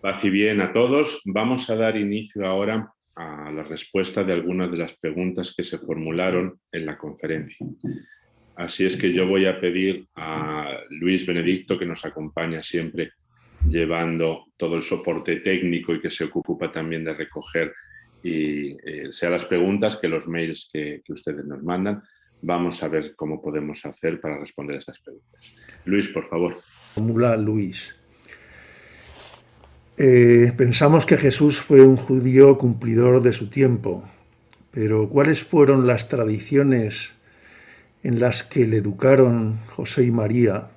Paz y bien a todos. Vamos a dar inicio ahora a la respuesta de algunas de las preguntas que se formularon en la conferencia. Así es que yo voy a pedir a Luis Benedicto, que nos acompaña siempre llevando todo el soporte técnico y que se ocupa también de recoger y sea las preguntas que los mails que ustedes nos mandan. Vamos a ver cómo podemos hacer para responder a estas preguntas. Luis, por favor. Formula Luis. Pensamos que Jesús fue un judío cumplidor de su tiempo, pero ¿cuáles fueron las tradiciones en las que le educaron José y María?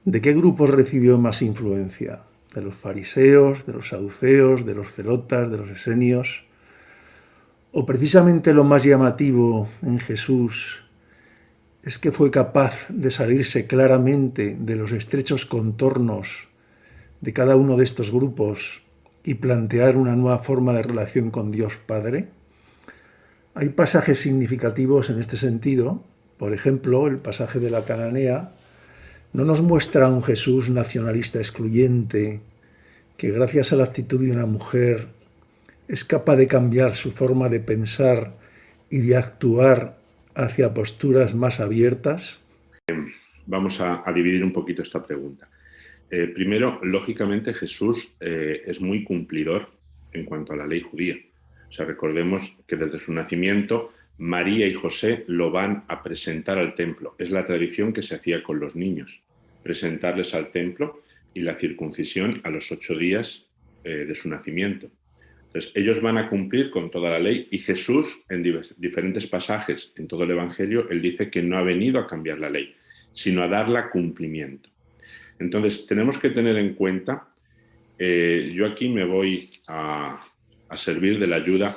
¿De qué grupos recibió más influencia? ¿De los fariseos, de los saduceos, de los celotas, de los esenios? ¿O precisamente lo más llamativo en Jesús es que fue capaz de salirse claramente de los estrechos contornos de cada uno de estos grupos y plantear una nueva forma de relación con Dios Padre? Hay pasajes significativos en este sentido. Por ejemplo, el pasaje de la Cananea no nos muestra a un Jesús nacionalista excluyente que gracias a la actitud de una mujer es capaz de cambiar su forma de pensar y de actuar hacia posturas más abiertas. Vamos a dividir un poquito esta pregunta. Primero, lógicamente, Jesús es muy cumplidor en cuanto a la ley judía. O sea, recordemos que desde su nacimiento, María y José lo van a presentar al templo. Es la tradición que se hacía con los niños, presentarles al templo y la circuncisión a los 8 días de su nacimiento. Entonces, ellos van a cumplir con toda la ley y Jesús, en diferentes pasajes en todo el Evangelio, él dice que no ha venido a cambiar la ley, sino a darla cumplimiento. Entonces, tenemos que tener en cuenta, yo aquí me voy a servir de la ayuda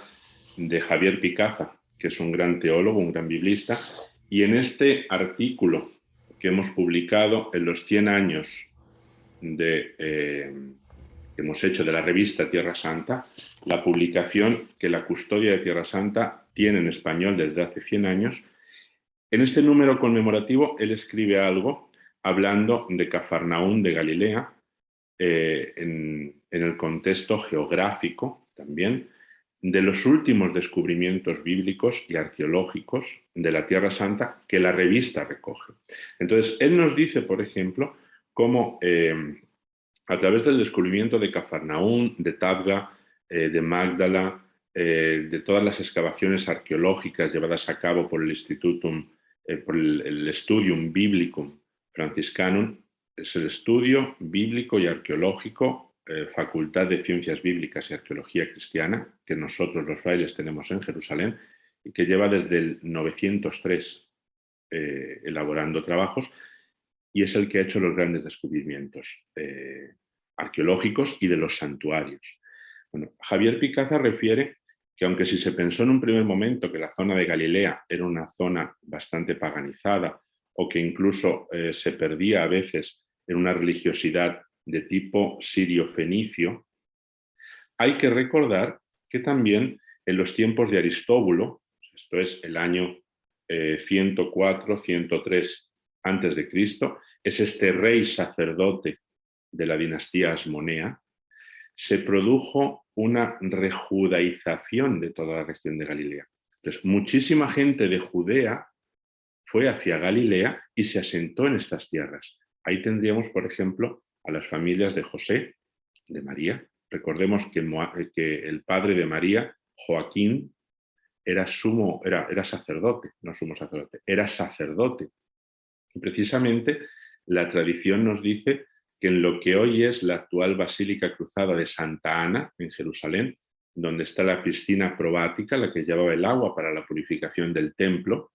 de Javier Picaza, que es un gran teólogo, un gran biblista, y en este artículo que hemos publicado en los 100 años que hemos hecho de la revista Tierra Santa, la publicación que la Custodia de Tierra Santa tiene en español desde hace 100 años, en este número conmemorativo él escribe algo hablando de Cafarnaún de Galilea, en el contexto geográfico también, de los últimos descubrimientos bíblicos y arqueológicos de la Tierra Santa que la revista recoge. Entonces, él nos dice, por ejemplo, cómo a través del descubrimiento de Cafarnaún, de Tabga, de Magdala, de todas las excavaciones arqueológicas llevadas a cabo por el Institutum, por el Studium Biblicum Franciscanum, es el estudio bíblico y arqueológico, Facultad de Ciencias Bíblicas y Arqueología Cristiana, que nosotros los frailes tenemos en Jerusalén y que lleva desde el 903 elaborando trabajos, y es el que ha hecho los grandes descubrimientos arqueológicos y de los santuarios. Bueno, Javier Picaza refiere que aunque si se pensó en un primer momento que la zona de Galilea era una zona bastante paganizada o que incluso se perdía a veces en una religiosidad de tipo sirio-fenicio, hay que recordar que también en los tiempos de Aristóbulo, esto es el año 104-103 antes de Cristo, es este rey sacerdote de la dinastía Asmonea, se produjo una rejudaización de toda la región de Galilea. Entonces, muchísima gente de Judea fue hacia Galilea y se asentó en estas tierras. Ahí tendríamos, por ejemplo, a las familias de José, de María. Recordemos que el padre de María, Joaquín, era sacerdote, no sumo sacerdote, era sacerdote. Y precisamente la tradición nos dice que en lo que hoy es la actual Basílica Cruzada de Santa Ana, en Jerusalén, donde está la piscina probática, la que llevaba el agua para la purificación del templo,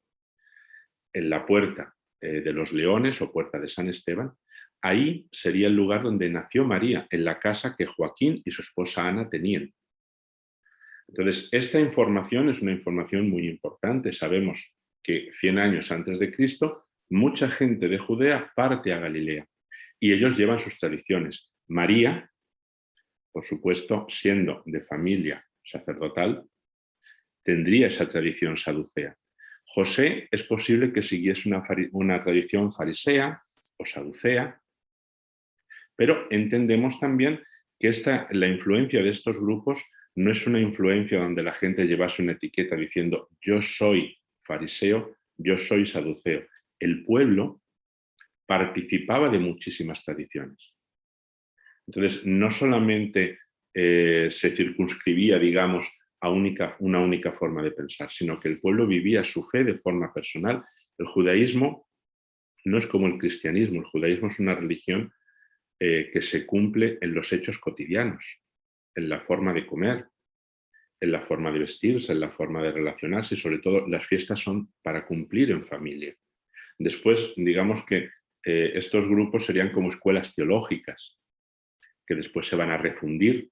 en la puerta de los Leones o puerta de San Esteban, ahí sería el lugar donde nació María, en la casa que Joaquín y su esposa Ana tenían. Entonces, esta información es una información muy importante. Sabemos que 100 años antes de Cristo, mucha gente de Judea parte a Galilea y ellos llevan sus tradiciones. María, por supuesto, siendo de familia sacerdotal, tendría esa tradición saducea. José es posible que siguiese una tradición farisea o saducea, pero entendemos también que la influencia de estos grupos no es una influencia donde la gente llevase una etiqueta diciendo yo soy fariseo, yo soy saduceo. El pueblo participaba de muchísimas tradiciones. Entonces, no solamente se circunscribía, digamos, a una única forma de pensar, sino que el pueblo vivía su fe de forma personal. El judaísmo no es como el cristianismo. El judaísmo es una religión que se cumple en los hechos cotidianos, en la forma de comer, en la forma de vestirse, en la forma de relacionarse, y sobre todo las fiestas son para cumplir en familia. Después, digamos que estos grupos serían como escuelas teológicas, que después se van a refundir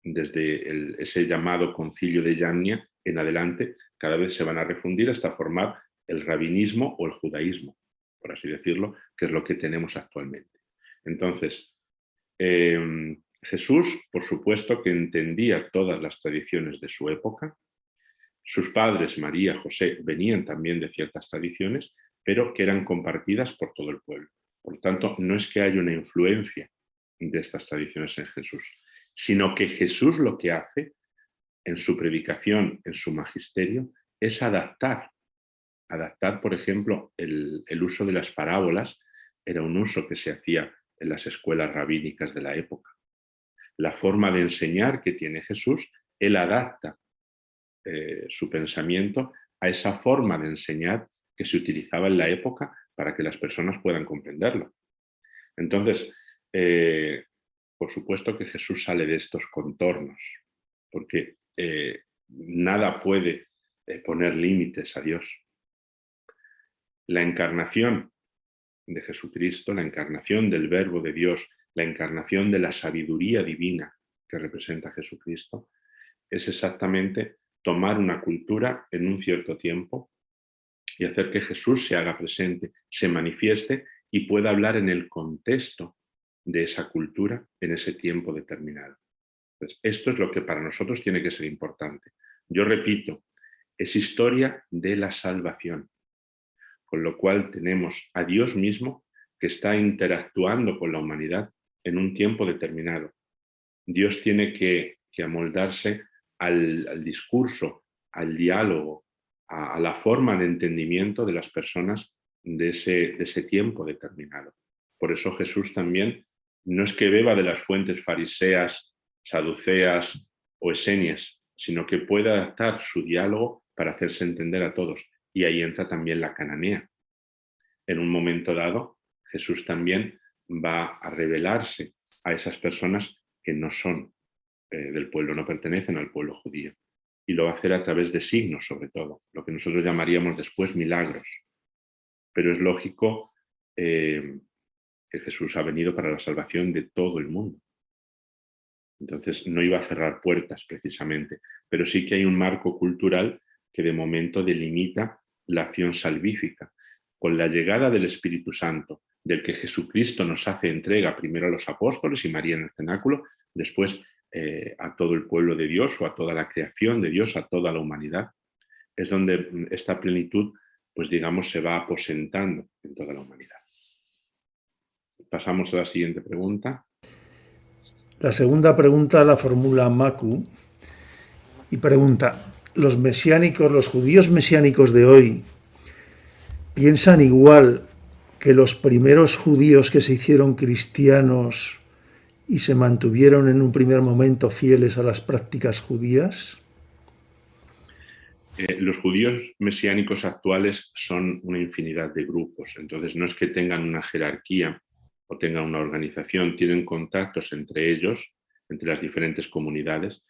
desde ese llamado concilio de Yamnia en adelante, cada vez se van a refundir hasta formar el rabinismo o el judaísmo, por así decirlo, que es lo que tenemos actualmente. Entonces, Jesús, por supuesto, que entendía todas las tradiciones de su época. Sus padres, María, José, venían también de ciertas tradiciones, pero que eran compartidas por todo el pueblo. Por lo tanto, no es que haya una influencia de estas tradiciones en Jesús, sino que Jesús lo que hace en su predicación, en su magisterio, es adaptar, por ejemplo, el uso de las parábolas era un uso que se hacía en las escuelas rabínicas de la época. La forma de enseñar que tiene Jesús, él adapta su pensamiento a esa forma de enseñar que se utilizaba en la época para que las personas puedan comprenderlo. Entonces, por supuesto que Jesús sale de estos contornos, porque nada puede poner límites a Dios. La encarnación de Jesucristo, la encarnación del Verbo de Dios, la encarnación de la sabiduría divina que representa Jesucristo, es exactamente tomar una cultura en un cierto tiempo y hacer que Jesús se haga presente, se manifieste y pueda hablar en el contexto de esa cultura en ese tiempo determinado. Pues esto es lo que para nosotros tiene que ser importante. Yo repito, es historia de la salvación, con lo cual tenemos a Dios mismo que está interactuando con la humanidad en un tiempo determinado. Dios tiene que amoldarse al discurso, al diálogo, a la forma de entendimiento de las personas de ese tiempo determinado. Por eso Jesús también no es que beba de las fuentes fariseas, saduceas o esenias, sino que puede adaptar su diálogo para hacerse entender a todos. Y ahí entra también la cananea. En un momento dado, Jesús también va a revelarse a esas personas que no son del pueblo, no pertenecen al pueblo judío. Y lo va a hacer a través de signos, sobre todo, lo que nosotros llamaríamos después milagros. Pero es lógico que Jesús ha venido para la salvación de todo el mundo. Entonces no iba a cerrar puertas precisamente, pero sí que hay un marco cultural que de momento delimita la acción salvífica. Con la llegada del Espíritu Santo, del que Jesucristo nos hace entrega primero a los apóstoles y María en el cenáculo, después a todo el pueblo de Dios o a toda la creación de Dios, a toda la humanidad, es donde esta plenitud, pues digamos, se va aposentando en toda la humanidad. Pasamos a la siguiente pregunta. La segunda pregunta la formula Macu y pregunta: ¿los mesiánicos, los judíos mesiánicos de hoy, piensan igual que los primeros judíos que se hicieron cristianos y se mantuvieron en un primer momento fieles a las prácticas judías? Los judíos mesiánicos actuales son una infinidad de grupos, entonces no es que tengan una jerarquía o tengan una organización, tienen contactos entre ellos, entre las diferentes comunidades.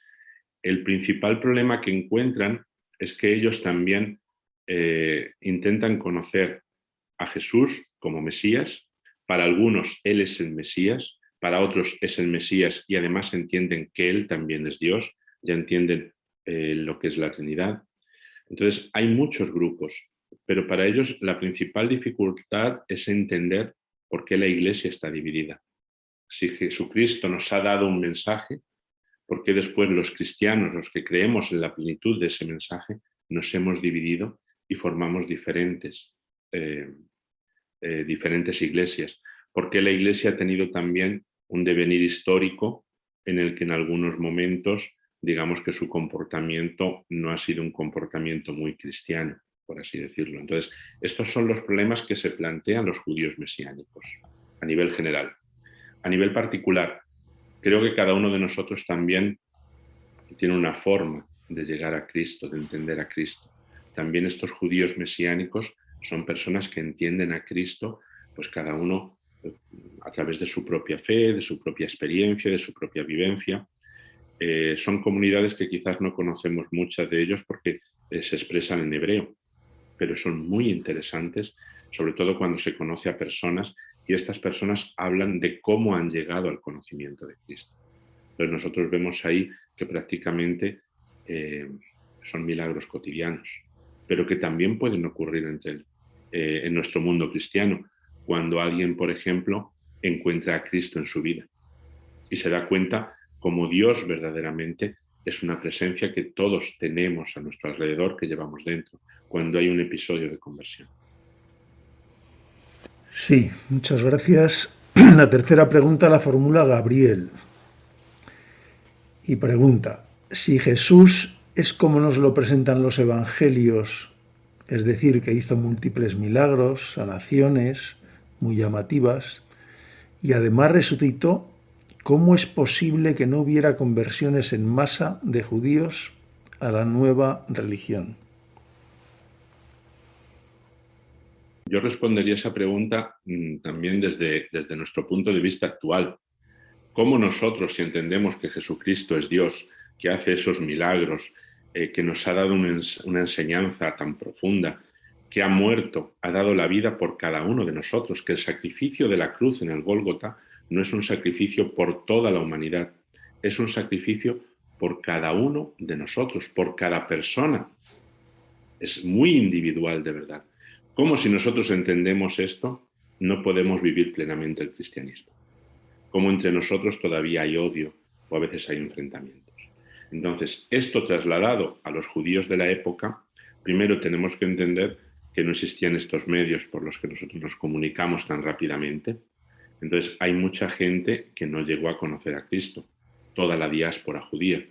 El principal problema que encuentran es que ellos también intentan conocer a Jesús como Mesías. Para algunos Él es el Mesías, para otros es el Mesías y además entienden que Él también es Dios, ya entienden lo que es la Trinidad. Entonces hay muchos grupos, pero para ellos la principal dificultad es entender por qué la Iglesia está dividida. Si Jesucristo nos ha dado un mensaje, ¿por qué después los cristianos, los que creemos en la plenitud de ese mensaje, nos hemos dividido y formamos diferentes iglesias? ¿Por qué la Iglesia ha tenido también un devenir histórico en el que en algunos momentos, digamos que su comportamiento no ha sido un comportamiento muy cristiano, por así decirlo. Entonces, estos son los problemas que se plantean los judíos mesiánicos a nivel general. A nivel particular, creo que cada uno de nosotros también tiene una forma de llegar a Cristo, de entender a Cristo. También estos judíos mesiánicos son personas que entienden a Cristo, pues cada uno a través de su propia fe, de su propia experiencia, de su propia vivencia. Son comunidades que quizás no conocemos muchas de ellos porque se expresan en hebreo, pero son muy interesantes, sobre todo cuando se conoce a personas y estas personas hablan de cómo han llegado al conocimiento de Cristo. Entonces nosotros vemos ahí que prácticamente son milagros cotidianos, pero que también pueden ocurrir en nuestro mundo cristiano, cuando alguien, por ejemplo, encuentra a Cristo en su vida y se da cuenta cómo Dios verdaderamente es una presencia que todos tenemos a nuestro alrededor, que llevamos dentro, cuando hay un episodio de conversión. Sí, muchas gracias. La tercera pregunta la formula Gabriel y pregunta, si Jesús es como nos lo presentan los evangelios, es decir, que hizo múltiples milagros, sanaciones muy llamativas, y además resucitó, ¿cómo es posible que no hubiera conversiones en masa de judíos a la nueva religión? Yo respondería esa pregunta también desde nuestro punto de vista actual. ¿Cómo nosotros, si entendemos que Jesucristo es Dios, que hace esos milagros, que nos ha dado una enseñanza tan profunda, que ha muerto, ha dado la vida por cada uno de nosotros, que el sacrificio de la cruz en el Gólgota no es un sacrificio por toda la humanidad, es un sacrificio por cada uno de nosotros, por cada persona? Es muy individual, de verdad. ¿Cómo, si nosotros entendemos esto, no podemos vivir plenamente el cristianismo? ¿Cómo entre nosotros todavía hay odio o a veces hay enfrentamientos? Entonces, esto trasladado a los judíos de la época, primero tenemos que entender que no existían estos medios por los que nosotros nos comunicamos tan rápidamente. Entonces, hay mucha gente que no llegó a conocer a Cristo, toda la diáspora judía,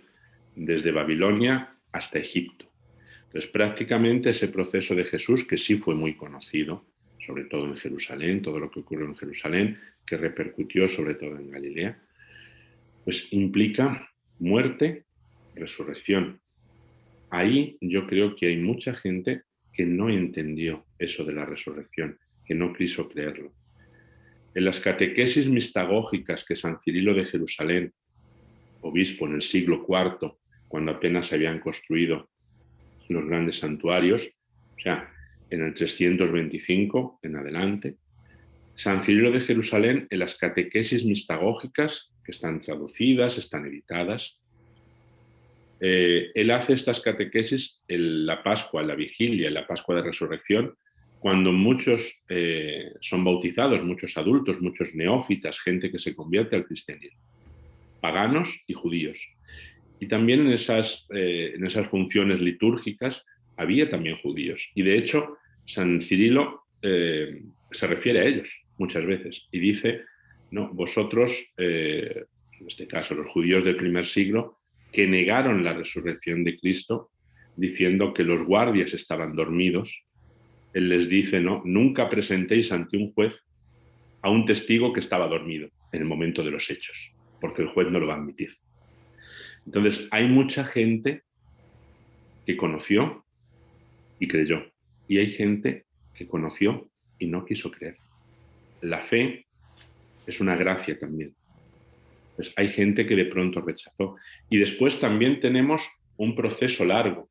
desde Babilonia hasta Egipto. Entonces, prácticamente ese proceso de Jesús, que sí fue muy conocido, sobre todo en Jerusalén, todo lo que ocurrió en Jerusalén, que repercutió sobre todo en Galilea, pues implica muerte, resurrección. Ahí yo creo que hay mucha gente que no entendió eso de la resurrección, que no quiso creerlo. En las catequesis mistagógicas que San Cirilo de Jerusalén, obispo en el siglo IV, cuando apenas se habían construido los grandes santuarios, o sea, en el 325 en adelante, San Cirilo de Jerusalén, en las catequesis mistagógicas, que están traducidas, están editadas, él hace estas catequesis en la Pascua, en la Vigilia, en la Pascua de Resurrección, cuando muchos son bautizados, muchos adultos, muchos neófitas, gente que se convierte al cristianismo, paganos y judíos. Y también en esas funciones litúrgicas había también judíos. Y de hecho, San Cirilo se refiere a ellos muchas veces y dice, no, vosotros, en este caso los judíos del primer siglo, que negaron la resurrección de Cristo, diciendo que los guardias estaban dormidos, él les dice, no, nunca presentéis ante un juez a un testigo que estaba dormido en el momento de los hechos, porque el juez no lo va a admitir. Entonces, hay mucha gente que conoció y creyó. Y hay gente que conoció y no quiso creer. La fe es una gracia también. Pues hay gente que de pronto rechazó. Y después también tenemos un proceso largo.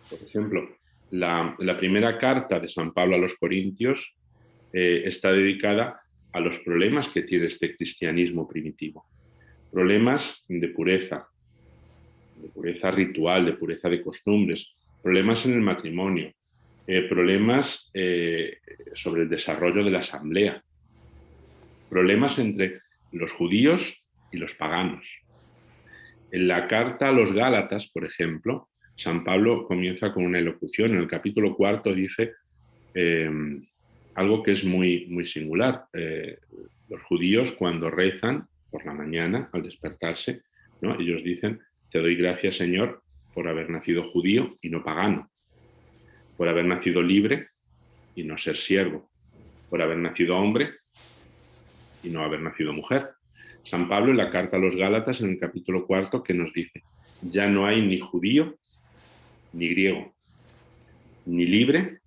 Por ejemplo, la primera carta de San Pablo a los Corintios está dedicada a los problemas que tiene este cristianismo primitivo. Problemas de pureza ritual, de pureza de costumbres, problemas en el matrimonio, problemas sobre el desarrollo de la asamblea, problemas entre los judíos y los paganos. En la carta a los Gálatas, por ejemplo, San Pablo comienza con una elocución. En el capítulo 4 dice algo que es muy, muy singular. Los judíos, cuando rezan por la mañana, al despertarse, ¿no? Ellos dicen, te doy gracias, Señor, por haber nacido judío y no pagano, por haber nacido libre y no ser siervo, por haber nacido hombre y no haber nacido mujer. San Pablo en la carta a los Gálatas, en el capítulo 4, que nos dice, ya no hay ni judío ni griego, ni libre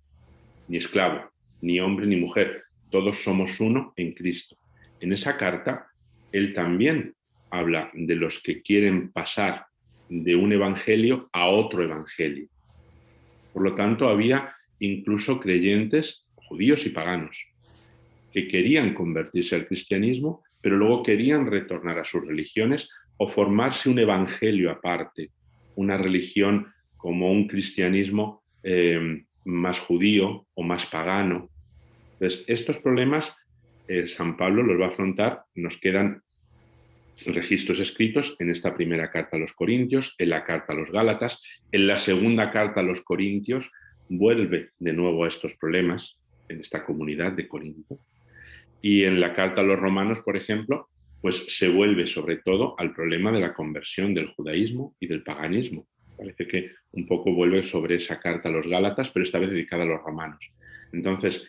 ni esclavo, ni hombre ni mujer, todos somos uno en Cristo. En esa carta, él también habla de los que quieren pasar de un evangelio a otro evangelio. Por lo tanto, había incluso creyentes, judíos y paganos, que querían convertirse al cristianismo, pero luego querían retornar a sus religiones o formarse un evangelio aparte, una religión como un cristianismo más judío o más pagano. Entonces, estos problemas San Pablo los va a afrontar, nos quedan registros escritos en esta primera carta a los Corintios, en la carta a los Gálatas, en la segunda carta a los Corintios, vuelve de nuevo a estos problemas en esta comunidad de Corinto. Y en la carta a los Romanos, por ejemplo, pues se vuelve sobre todo al problema de la conversión del judaísmo y del paganismo. Parece que un poco vuelve sobre esa carta a los Gálatas, pero esta vez dedicada a los romanos. Entonces,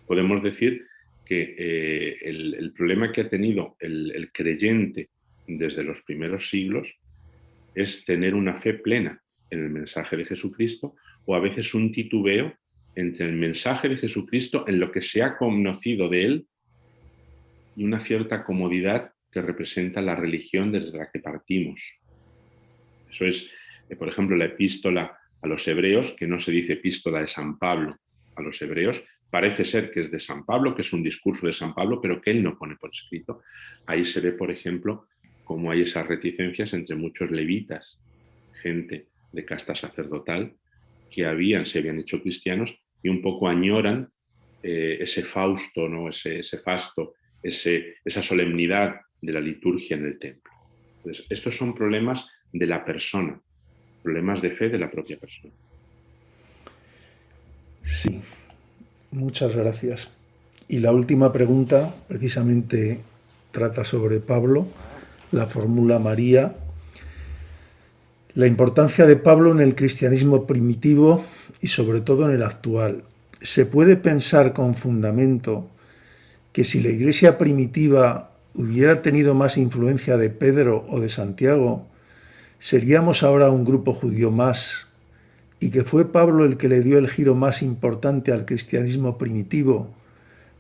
podemos decir que el problema que ha tenido el creyente desde los primeros siglos es tener una fe plena en el mensaje de Jesucristo o a veces un titubeo entre el mensaje de Jesucristo, en lo que se ha conocido de él, y una cierta comodidad que representa la religión desde la que partimos. Eso es, por ejemplo, la epístola a los hebreos, que no se dice epístola de San Pablo a los hebreos, parece ser que es de San Pablo, que es un discurso de San Pablo, pero que él no pone por escrito. Ahí se ve, por ejemplo, cómo hay esas reticencias entre muchos levitas, gente de casta sacerdotal, que se habían hecho cristianos y un poco añoran ese fausto, ¿no? ese fasto, esa solemnidad de la liturgia en el templo. Entonces, estos son problemas de la persona, problemas de fe de la propia persona. Sí, muchas gracias. Y la última pregunta precisamente trata sobre Pablo, la formula María. La importancia de Pablo en el cristianismo primitivo y sobre todo en el actual. ¿Se puede pensar con fundamento que si la iglesia primitiva hubiera tenido más influencia de Pedro o de Santiago, seríamos ahora un grupo judío más, y que fue Pablo el que le dio el giro más importante al cristianismo primitivo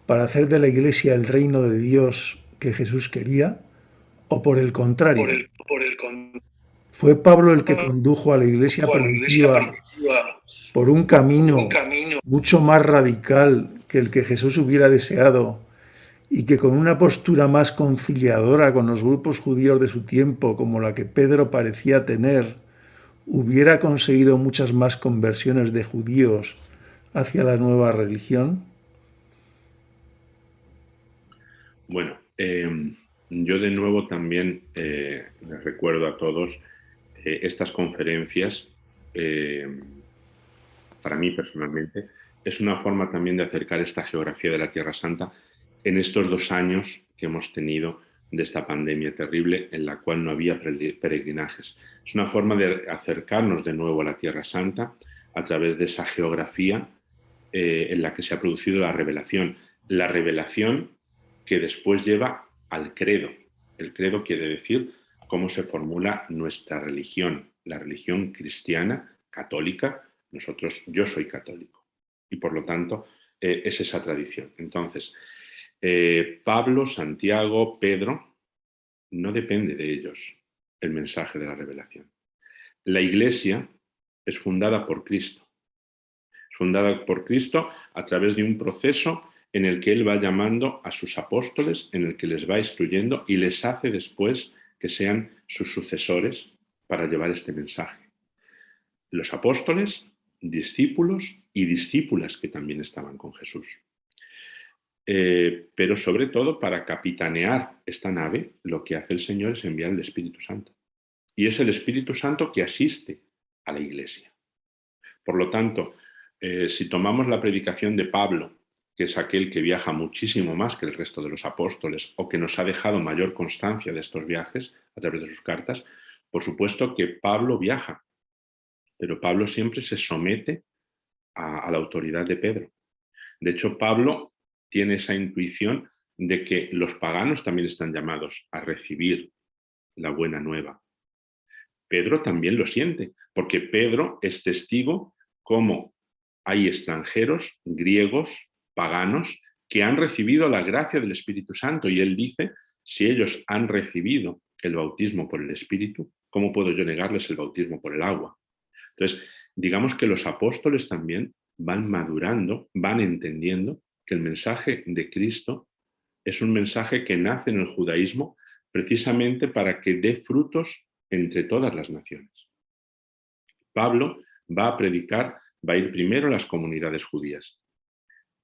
para hacer de la iglesia el reino de Dios que Jesús quería? ¿O por el contrario? ¿Fue Pablo el que condujo a la iglesia primitiva por un camino mucho más radical que el que Jesús hubiera deseado y que con una postura más conciliadora con los grupos judíos de su tiempo, como la que Pedro parecía tener, hubiera conseguido muchas más conversiones de judíos hacia la nueva religión? Bueno, yo de nuevo también les recuerdo a todos estas conferencias, para mí personalmente, es una forma también de acercar esta geografía de la Tierra Santa en estos 2 años que hemos tenido de esta pandemia terrible en la cual no había peregrinajes. Es una forma de acercarnos de nuevo a la Tierra Santa a través de esa geografía en la que se ha producido la revelación. La revelación que después lleva al credo. El credo quiere decir cómo se formula nuestra religión, la religión cristiana, católica. Yo soy católico y por lo tanto es esa tradición. Entonces, Pablo, Santiago, Pedro, no depende de ellos el mensaje de la revelación. La Iglesia es fundada por Cristo. Es fundada por Cristo a través de un proceso en el que Él va llamando a sus apóstoles, en el que les va instruyendo y les hace después que sean sus sucesores para llevar este mensaje. Los apóstoles, discípulos y discípulas que también estaban con Jesús. Pero sobre todo para capitanear esta nave, lo que hace el Señor es enviar el Espíritu Santo. Y es el Espíritu Santo que asiste a la Iglesia. Por lo tanto, si tomamos la predicación de Pablo que es aquel que viaja muchísimo más que el resto de los apóstoles o que nos ha dejado mayor constancia de estos viajes a través de sus cartas, por supuesto que Pablo viaja, pero Pablo siempre se somete a la autoridad de Pedro. De hecho, Pablo tiene esa intuición de que los paganos también están llamados a recibir la buena nueva. Pedro también lo siente, porque Pedro es testigo cómo hay extranjeros, griegos, paganos, que han recibido la gracia del Espíritu Santo. Y él dice, si ellos han recibido el bautismo por el Espíritu, ¿cómo puedo yo negarles el bautismo por el agua? Entonces, digamos que los apóstoles también van madurando, van entendiendo que el mensaje de Cristo es un mensaje que nace en el judaísmo precisamente para que dé frutos entre todas las naciones. Pablo va a predicar, va a ir primero a las comunidades judías.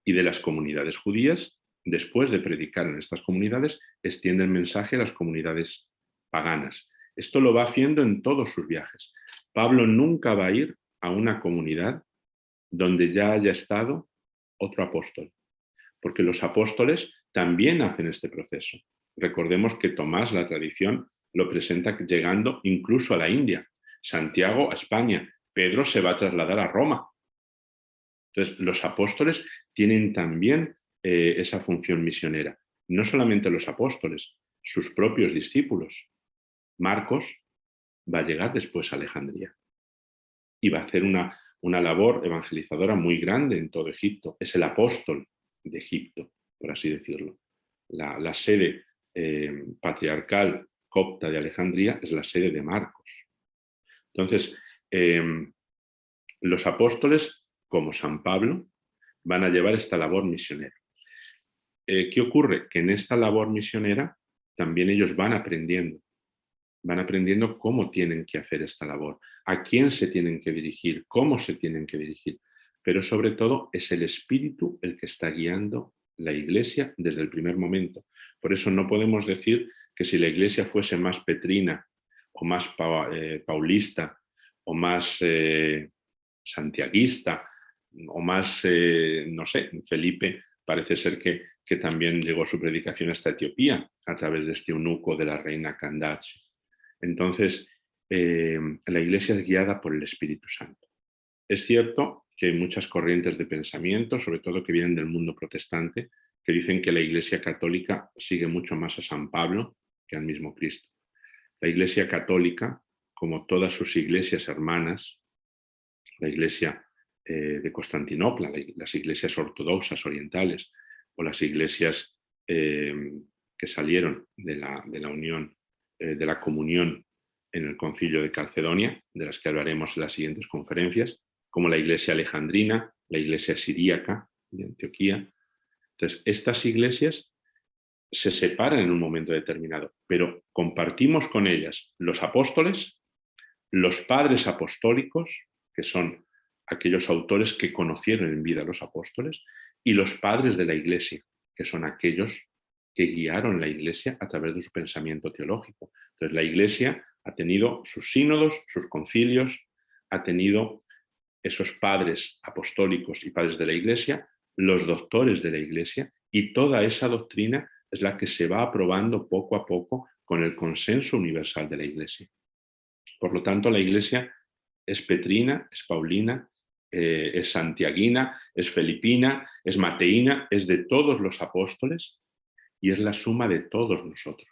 Y de las comunidades judías, después de predicar en estas comunidades, extiende el mensaje a las comunidades paganas. Esto lo va haciendo en todos sus viajes. Pablo nunca va a ir a una comunidad donde ya haya estado otro apóstol, porque los apóstoles también hacen este proceso. Recordemos que Tomás, la tradición, lo presenta llegando incluso a la India, Santiago a España, Pedro se va a trasladar a Roma. Entonces, los apóstoles tienen también esa función misionera. No solamente los apóstoles, sus propios discípulos. Marcos va a llegar después a Alejandría y va a hacer una labor evangelizadora muy grande en todo Egipto. Es el apóstol de Egipto, por así decirlo. La sede patriarcal copta de Alejandría es la sede de Marcos. Entonces, los apóstoles, como San Pablo, van a llevar esta labor misionera. ¿Qué ocurre? Que en esta labor misionera también ellos van aprendiendo cómo tienen que hacer esta labor, a quién se tienen que dirigir, cómo se tienen que dirigir. Pero sobre todo es el Espíritu el que está guiando la Iglesia desde el primer momento. Por eso no podemos decir que si la Iglesia fuese más petrina o más paulista o más santiaguista o más, no sé, Felipe parece ser que también llegó su predicación hasta Etiopía a través de este eunuco de la reina Candace. Entonces, la Iglesia es guiada por el Espíritu Santo. Es cierto que hay muchas corrientes de pensamiento, sobre todo que vienen del mundo protestante, que dicen que la Iglesia católica sigue mucho más a San Pablo que al mismo Cristo. La Iglesia católica, como todas sus iglesias hermanas, la Iglesia de Constantinopla, las iglesias ortodoxas orientales o las iglesias que salieron de la unión, de la comunión en el concilio de Calcedonia, de las que hablaremos en las siguientes conferencias, como la iglesia alejandrina, la iglesia siríaca de Antioquía. Entonces, estas iglesias se separan en un momento determinado, pero compartimos con ellas los apóstoles, los padres apostólicos, que son aquellos autores que conocieron en vida a los apóstoles, y los padres de la Iglesia, que son aquellos que guiaron la Iglesia a través de su pensamiento teológico. Entonces, la Iglesia ha tenido sus sínodos, sus concilios, ha tenido esos padres apostólicos y padres de la Iglesia, los doctores de la Iglesia, y toda esa doctrina es la que se va aprobando poco a poco con el consenso universal de la Iglesia. Por lo tanto, la Iglesia es petrina, es paulina, es santiaguina, es felipina, es mateína, es de todos los apóstoles y es la suma de todos nosotros.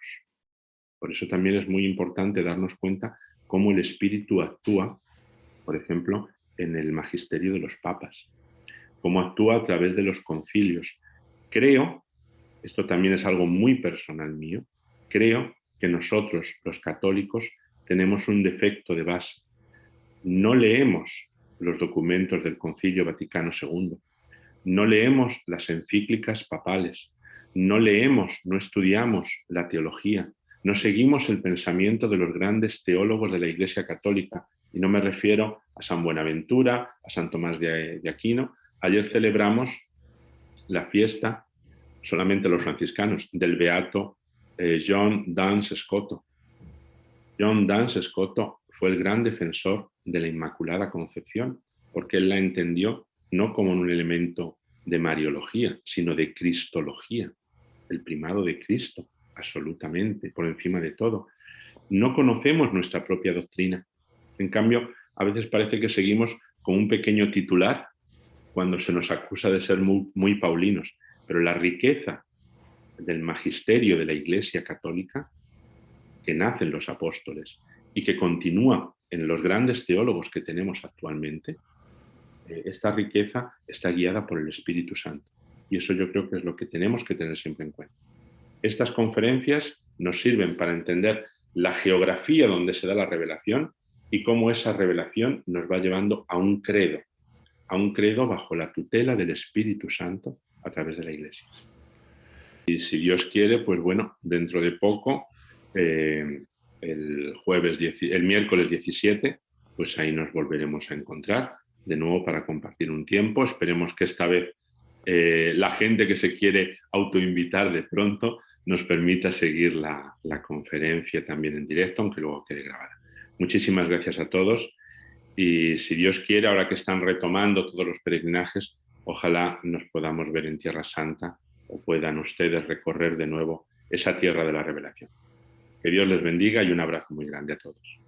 Por eso también es muy importante darnos cuenta cómo el Espíritu actúa, por ejemplo, en el magisterio de los papas, cómo actúa a través de los concilios. Creo, esto también es algo muy personal mío, creo que nosotros, los católicos, tenemos un defecto de base. No leemos los documentos del Concilio Vaticano II, no leemos las encíclicas papales, no leemos, no estudiamos la teología, no seguimos el pensamiento de los grandes teólogos de la Iglesia Católica, y no me refiero a San Buenaventura, a San Tomás de Aquino. Ayer celebramos la fiesta, solamente los franciscanos, del beato John Duns Scoto. John Duns Scoto fue el gran defensor de la Inmaculada Concepción, porque él la entendió no como un elemento de Mariología, sino de Cristología, el primado de Cristo, absolutamente, por encima de todo. No conocemos nuestra propia doctrina. En cambio, a veces parece que seguimos con un pequeño titular cuando se nos acusa de ser muy paulinos, pero la riqueza del magisterio de la Iglesia Católica, que nace en los apóstoles y que continúa en los grandes teólogos que tenemos actualmente, esta riqueza está guiada por el Espíritu Santo. Y eso yo creo que es lo que tenemos que tener siempre en cuenta. Estas conferencias nos sirven para entender la geografía donde se da la revelación y cómo esa revelación nos va llevando a un credo bajo la tutela del Espíritu Santo a través de la Iglesia. Y si Dios quiere, pues bueno, dentro de poco, el miércoles 17, pues ahí nos volveremos a encontrar de nuevo para compartir un tiempo. Esperemos que esta vez la gente que se quiere autoinvitar de pronto nos permita seguir la conferencia también en directo, aunque luego quede grabada. Muchísimas gracias a todos y si Dios quiere, ahora que están retomando todos los peregrinajes, ojalá nos podamos ver en Tierra Santa o puedan ustedes recorrer de nuevo esa tierra de la revelación. Que Dios les bendiga y un abrazo muy grande a todos.